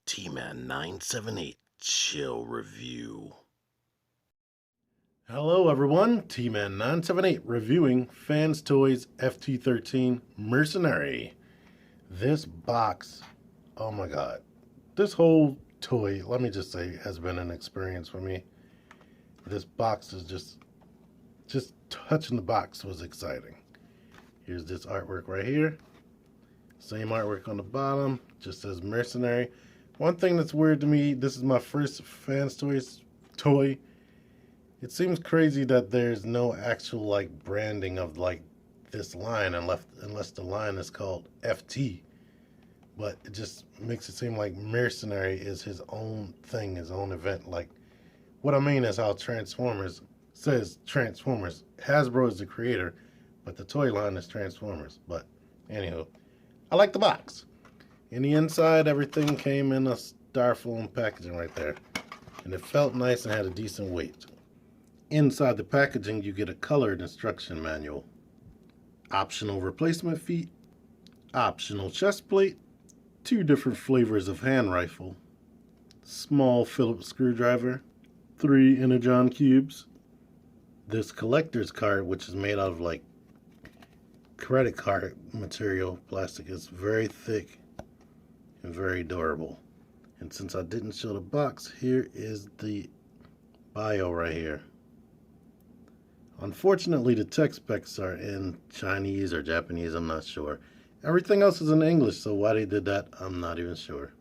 T-Man 978 Chill Review. Hello everyone, T-Man 978 reviewing Fanstoys FT-13 Mercenary. This box, oh my god. This whole toy, let me just say, has been an experience for me. This box is just touching the box was exciting. Here's this artwork right here. Same artwork on the bottom, just says Mercenary. One thing that's weird to me, this is my first Fanstoys toy. It seems crazy that there's no actual like branding of like this line unless the line is called FT. But it just makes it seem like Mercenary is his own thing, his own event. Like, what I mean is how Transformers says Transformers. Hasbro is the creator, but the toy line is Transformers. But anywho, I like the box. In the inside, everything came in a styrofoam packaging right there. And it felt nice and had a decent weight. Inside the packaging, you get a colored instruction manual. Optional replacement feet. Optional chest plate. 2 different flavors of hand rifle. Small Phillips screwdriver. 3 Energon cubes. This collector's card, which is made out of like credit card material, plastic, is very thick and very durable. And since I didn't show the box, here is the bio right here. Unfortunately, the text specs are in Chinese or Japanese, I'm not sure. Everything else is in English, so why they did that, I'm not even sure.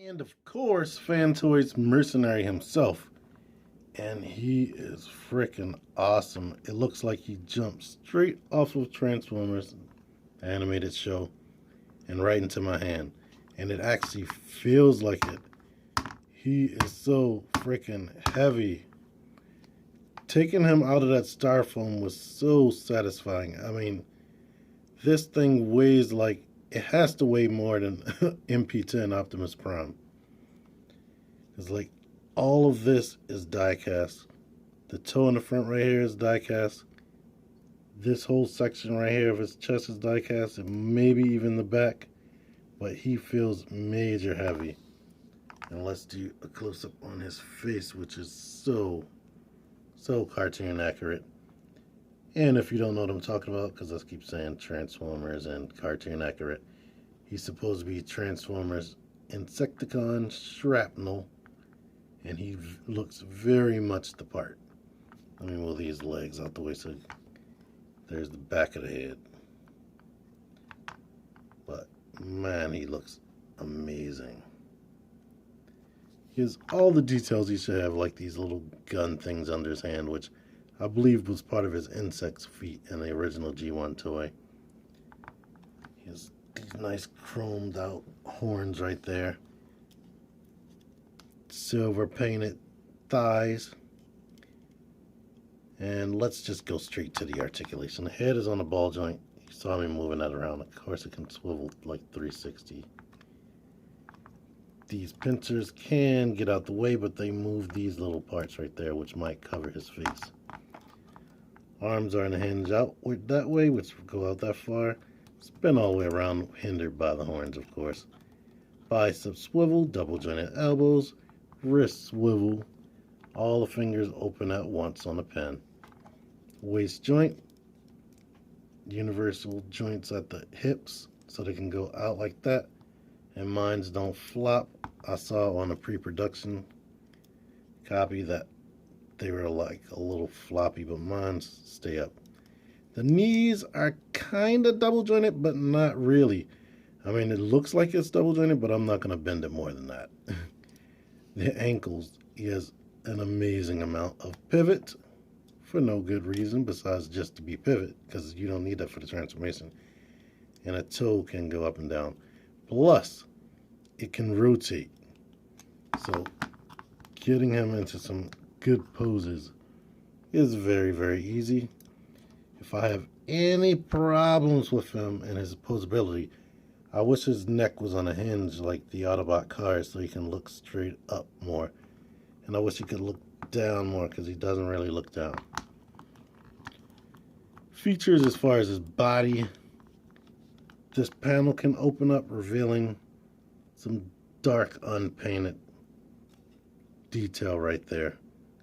And of course, Fanstoys Mercenary himself. And he is freaking awesome. It looks like he jumped straight off of Transformers, the animated show, and right into my hand. And it actually feels like it. He is so freaking heavy. Taking him out of that styrofoam was so satisfying. I mean, this thing weighs like, it has to weigh more than MP10 Optimus Prime. It's like, all of this is die cast. The toe in the front right here is die cast. This whole section right here of his chest is die cast, and maybe even the back. But he feels major heavy. And let's do a close-up on his face, which is so cartoon accurate. And if you don't know what I'm talking about, because I keep saying Transformers and cartoon accurate, he's supposed to be Transformers Insecticon Shrapnel, and he looks very much the part. Let me move these legs out the way so there's the back of the head. But man, he looks amazing. He has all the details he should have, like these little gun things under his hand, which I believe was part of his insect's feet in the original G1 toy. He has these nice chromed out horns right there. Silver painted thighs. And let's just go straight to the articulation. The head is on a ball joint. You saw me moving that around. Of course, it can swivel like 360. These pincers can get out the way, but they move these little parts right there, which might cover his face. Arms are in a hinge outward that way, which go out that far. Spin all the way around, hindered by the horns, of course. Bicep swivel, double jointed elbows, wrist swivel. All the fingers open at once on the pen. Waist joint, universal joints at the hips, so they can go out like that. And mines don't flop. I saw on a pre-production copy that they were like a little floppy, but mine stay up. The knees are kind of double jointed, but not really. I mean, it looks like it's double jointed, but I'm not going to bend it more than that. The ankles, he has an amazing amount of pivot for no good reason besides just to be pivot, because you don't need that for the transformation. And a toe can go up and down. Plus, it can rotate. So, getting him into some good poses is very, very easy. If I have any problems with him and his posability, I wish his neck was on a hinge like the Autobot cars so he can look straight up more. And I wish he could look down more because he doesn't really look down. Features as far as his body, this panel can open up, revealing some dark unpainted detail right there.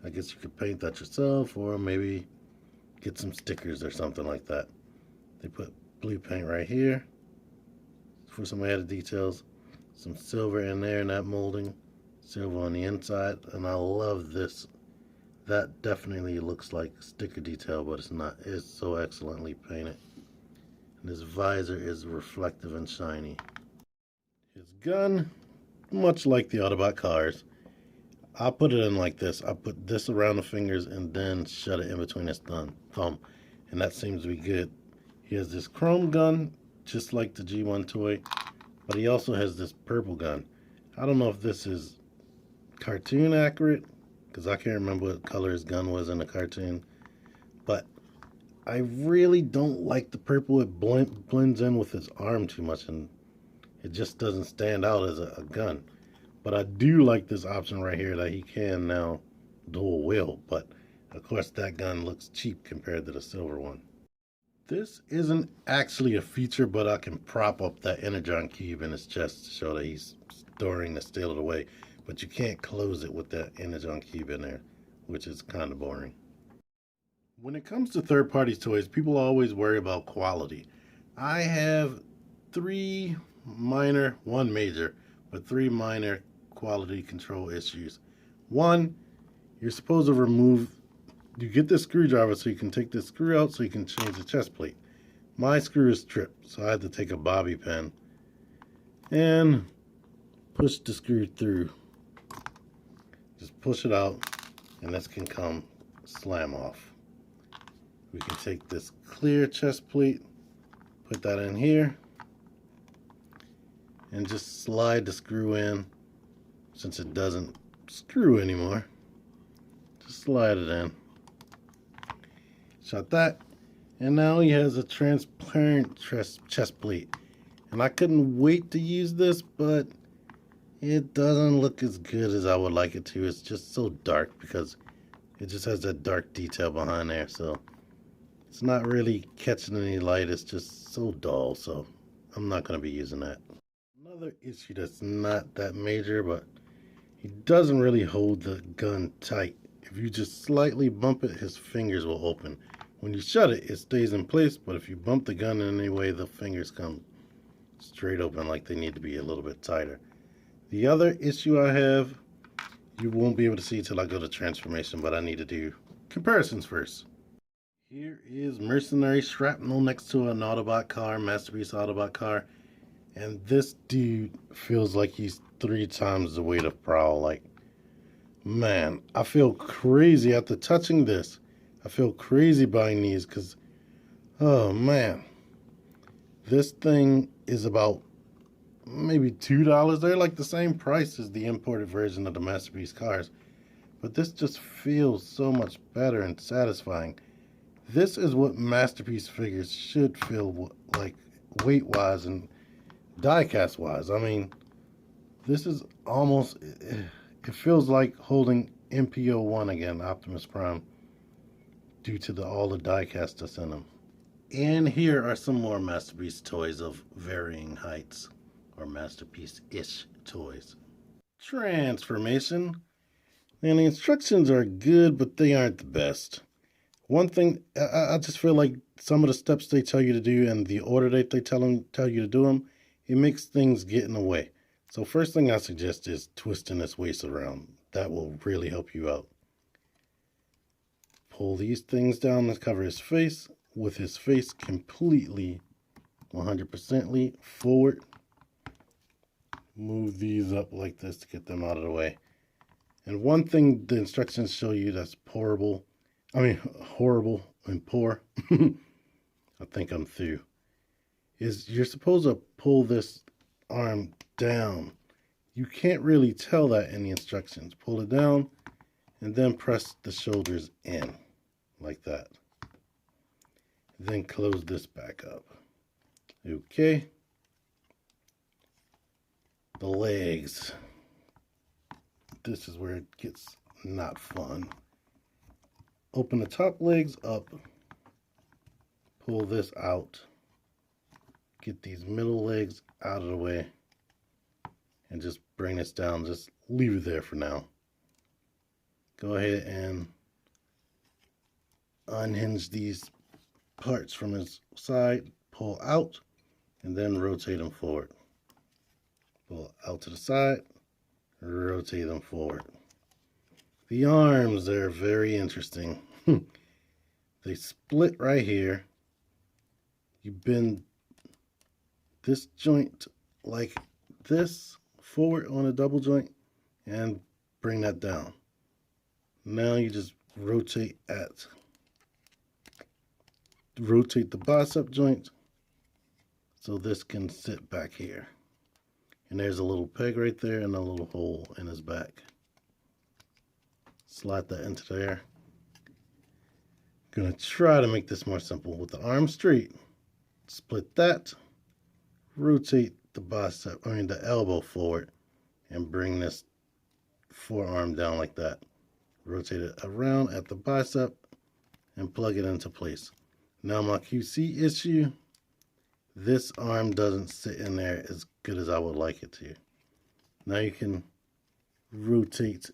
I guess you could paint that yourself or maybe get some stickers or something like that. They put blue paint right here for some added details. Some silver in there in that molding. Silver on the inside. And I love this. That definitely looks like sticker detail, but it's not. It's so excellently painted. And his visor is reflective and shiny. His gun, much like the Autobot cars, I put it in like this. I put this around the fingers and then shut it in between his thumb. And that seems to be good. He has this chrome gun, just like the G1 toy, but he also has this purple gun. I don't know if this is cartoon accurate, because I can't remember what color his gun was in the cartoon, but I really don't like the purple. It blends in with his arm too much, and it just doesn't stand out as a gun. But I do like this option right here that he can now dual wield, but of course that gun looks cheap compared to the silver one. This isn't actually a feature, but I can prop up that Energon cube in his chest to show that he's storing the steel away. But you can't close it with that Energon cube in there, which is kind of boring. When it comes to third-party toys, people always worry about quality. I have one major, but three minor quality control issues. One, you're supposed to you get this screwdriver so you can take this screw out so you can change the chest plate. My screw is tripped, so I had to take a bobby pin and push the screw through. Just push it out and this can come slam off. We can take this clear chest plate, put that in here, and just slide the screw in. Since it doesn't screw anymore, just slide it in. Shut that, and now he has a transparent chest plate. And I couldn't wait to use this, but it doesn't look as good as I would like it to. It's just so dark because it just has that dark detail behind there, so it's not really catching any light. It's just so dull, so I'm not going to be using that. Another issue that's not that major, but he doesn't really hold the gun tight. If you just slightly bump it, his fingers will open. When you shut it, it stays in place, but if you bump the gun in any way, the fingers come straight open like they need to be a little bit tighter. The other issue I have, you won't be able to see until I go to transformation, but I need to do comparisons first. Here is Mercenary Shrapnel next to an Autobot car, Masterpiece Autobot car, and this dude feels like he's 3 times the weight of Prowl. Like, man, I feel crazy after touching this. I feel crazy buying these because, oh man, this thing is about maybe $2. They're like the same price as the imported version of the Masterpiece cars, but this just feels so much better and satisfying. This is what Masterpiece figures should feel like weight-wise and die-cast-wise. I mean, this is almost, it feels like holding MPO1 again, Optimus Prime, due to all the die-cast that's in them. And here are some more Masterpiece toys of varying heights, or Masterpiece-ish toys. Transformation. And the instructions are good, but they aren't the best. One thing, I just feel like some of the steps they tell you to do and the order that they tell you to do them, it makes things get in the way. So first thing I suggest is twisting this waist around. That will really help you out. Pull these things down to cover his face with his face completely 100% forward. Move these up like this to get them out of the way. And one thing the instructions show you that's horrible and poor, I think I'm through, is you're supposed to pull this arm down. You can't really tell that in the instructions. Pull it down and then press the shoulders in like that. Then close this back up. Okay. The legs. This is where it gets not fun. Open the top legs up. Pull this out. get these middle legs out of the way and just bring this down. Just leave it there for now. Go ahead and unhinge these parts from his side, pull out, and then rotate them forward. Pull out to the side, rotate them forward. The arms are very interesting. They split right here. You bend this joint like this forward on a double joint and bring that down. Now you just rotate the bicep joint so this can sit back here. And there's a little peg right there and a little hole in his back. Slide that into there. Gonna try to make this more simple. With the arm straight, split that, rotate the elbow forward and bring this forearm down like that. Rotate it around at the bicep and plug it into place. Now my QC issue, this arm doesn't sit in there as good as I would like it to. Now you can rotate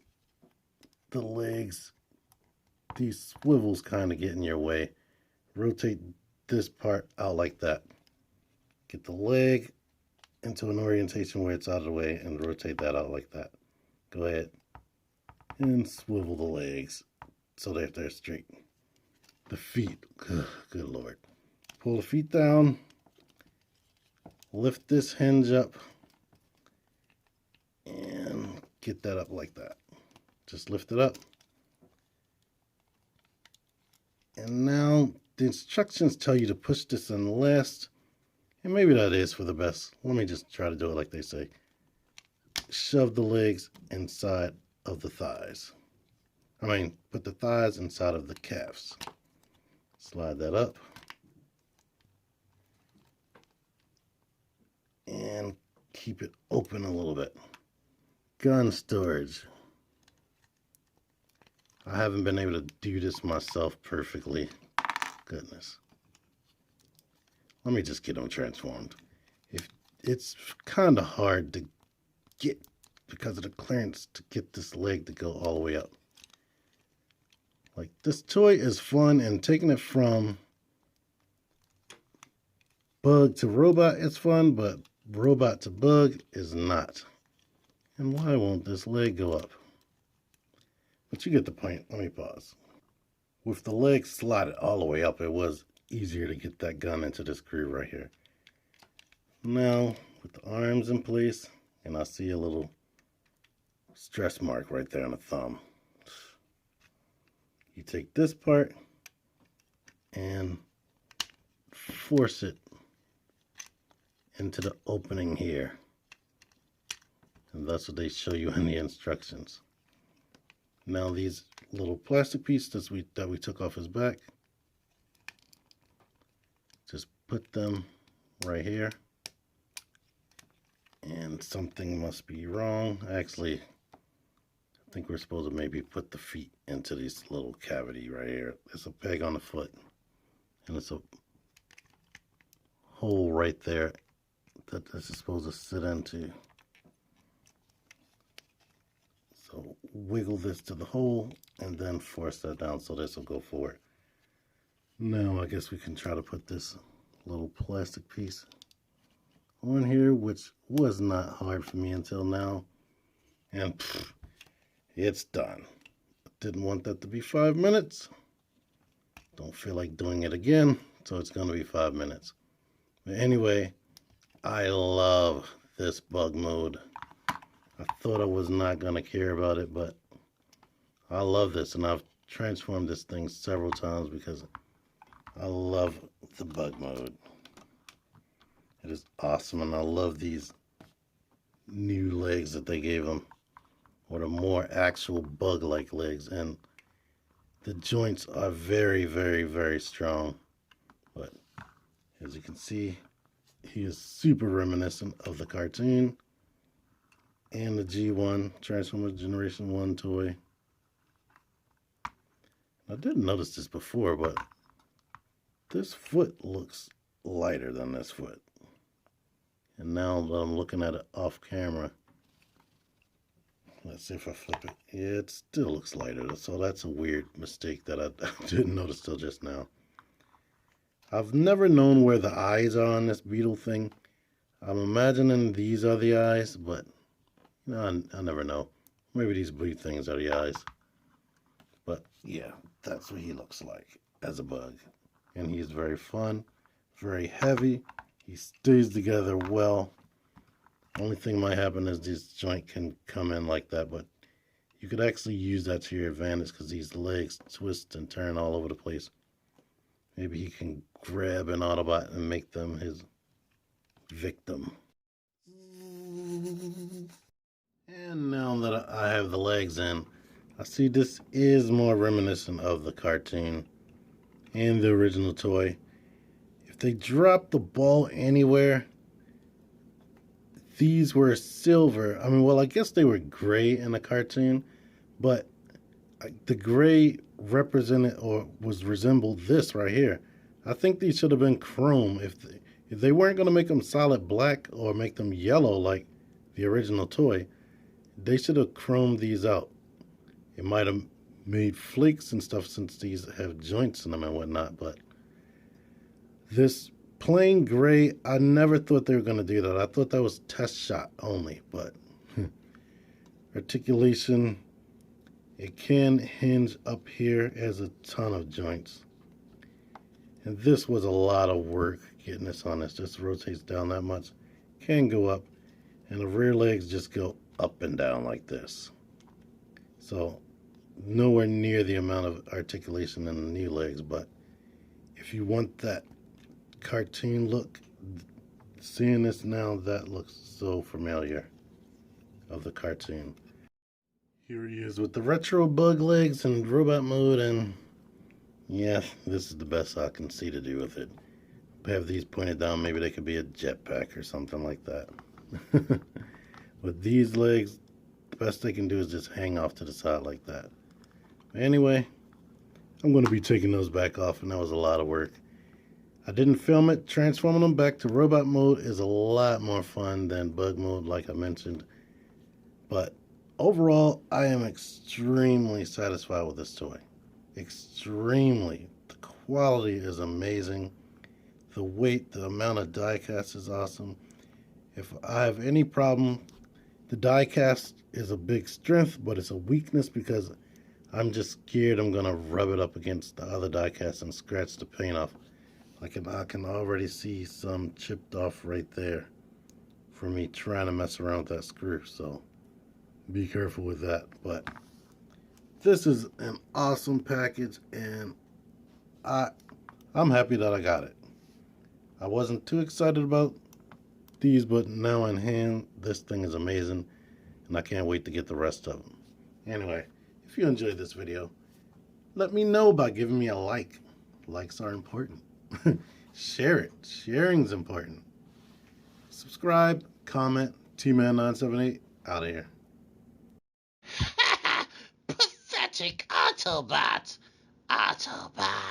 the legs. These swivels kind of get in your way. Rotate this part out like that. Get the leg into an orientation where it's out of the way and rotate that out like that. Go ahead and swivel the legs so that they're straight. The feet, good Lord. Pull the feet down, lift this hinge up, and get that up like that. Just lift it up. And now the instructions tell you to push this in last, and maybe that is for the best. Let me just try to do it like they say. Shove the legs inside of the thighs. Put the thighs inside of the calves. Slide that up. And keep it open a little bit. Gun storage. I haven't been able to do this myself perfectly. Goodness. Let me just get them transformed. It's kind of hard to get, because of the clearance, to get this leg to go all the way up. Like, this toy is fun, and taking it from bug to robot is fun, but robot to bug is not. And why won't this leg go up? But you get the point. Let me pause. With the leg slotted all the way up, it was easier to get that gun into this groove right here. Now, with the arms in place, and I see a little stress mark right there on the thumb. You take this part and force it into the opening here. And that's what they show you in the instructions. Now these little plastic pieces that we took off his back, just put them right here. And something must be wrong. Actually, I think we're supposed to maybe put the feet into this little cavity right here. There's a peg on the foot, and it's a hole right there that this is supposed to sit into. So wiggle this to the hole and then force that down so this will go forward. Now I guess we can try to put this little plastic piece on here, which was not hard for me until now. And it's done. Didn't want that to be 5 minutes. Don't feel like doing it again, so it's going to be 5 minutes. But anyway, I love this bug mode. I thought I was not going to care about it, but I love this, and I've transformed this thing several times because I love the bug mode. It is awesome, and I love these new legs that they gave him, or the more actual bug-like legs, and the joints are very, very, very strong. But as you can see, he is super reminiscent of the cartoon and the G1 Transformers Generation 1 toy. I didn't notice this before, but this foot looks lighter than this foot. And now that I'm looking at it off camera, let's see if I flip it. Yeah, it still looks lighter, so that's a weird mistake that I didn't notice till just now. I've never known where the eyes are on this beetle thing. I'm imagining these are the eyes, but you know, I never know. Maybe these blue things are the eyes. But yeah, that's what he looks like as a bug. And he's very fun, very heavy. He stays together well. Only thing might happen is this joint can come in like that, but you could actually use that to your advantage because these legs twist and turn all over the place. Maybe he can grab an Autobot and make them his victim. And now that I have the legs in, I see this is more reminiscent of the cartoon and the original toy. If they drop the ball anywhere, these were silver. I mean, well, I guess they were gray in the cartoon, but the gray represented or resembled this right here. I think these should have been chrome. If they weren't going to make them solid black or make them yellow like the original toy, they should have chromed these out. It might have made flakes and stuff since these have joints in them and whatnot, but this plain gray, I never thought they were going to do that. I thought that was test shot only, but articulation, it can hinge up here. It has a ton of joints. And this was a lot of work getting this on. This just rotates down that much. Can go up. And the rear legs just go up and down like this. So nowhere near the amount of articulation in the new legs, but if you want that cartoon look, seeing this now, that looks so familiar of the cartoon. Here he is with the retro bug legs and robot mode, and yeah, this is the best I can see to do with it. Have these pointed down, maybe they could be a jetpack or something like that. With these legs, the best they can do is just hang off to the side like that. Anyway, I'm going to be taking those back off, and that was a lot of work. I didn't film it. Transforming them back to robot mode is a lot more fun than bug mode, like I mentioned. But overall, I am extremely satisfied with this toy. Extremely. The quality is amazing. The weight, the amount of die cast is awesome. If I have any problem, the die cast is a big strength, but it's a weakness because I'm just scared I'm going to rub it up against the other die cast and scratch the paint off. I can already see some chipped off right there for me trying to mess around with that screw, so be careful with that. But this is an awesome package, and I'm happy that I got it. I wasn't too excited about these, but now in hand, this thing is amazing, and I can't wait to get the rest of them. Anyway, if you enjoyed this video, let me know by giving me a like. Likes are important. Share it. Sharing's important. Subscribe, comment. T-Man978 out of here. Pathetic Autobot. Autobot.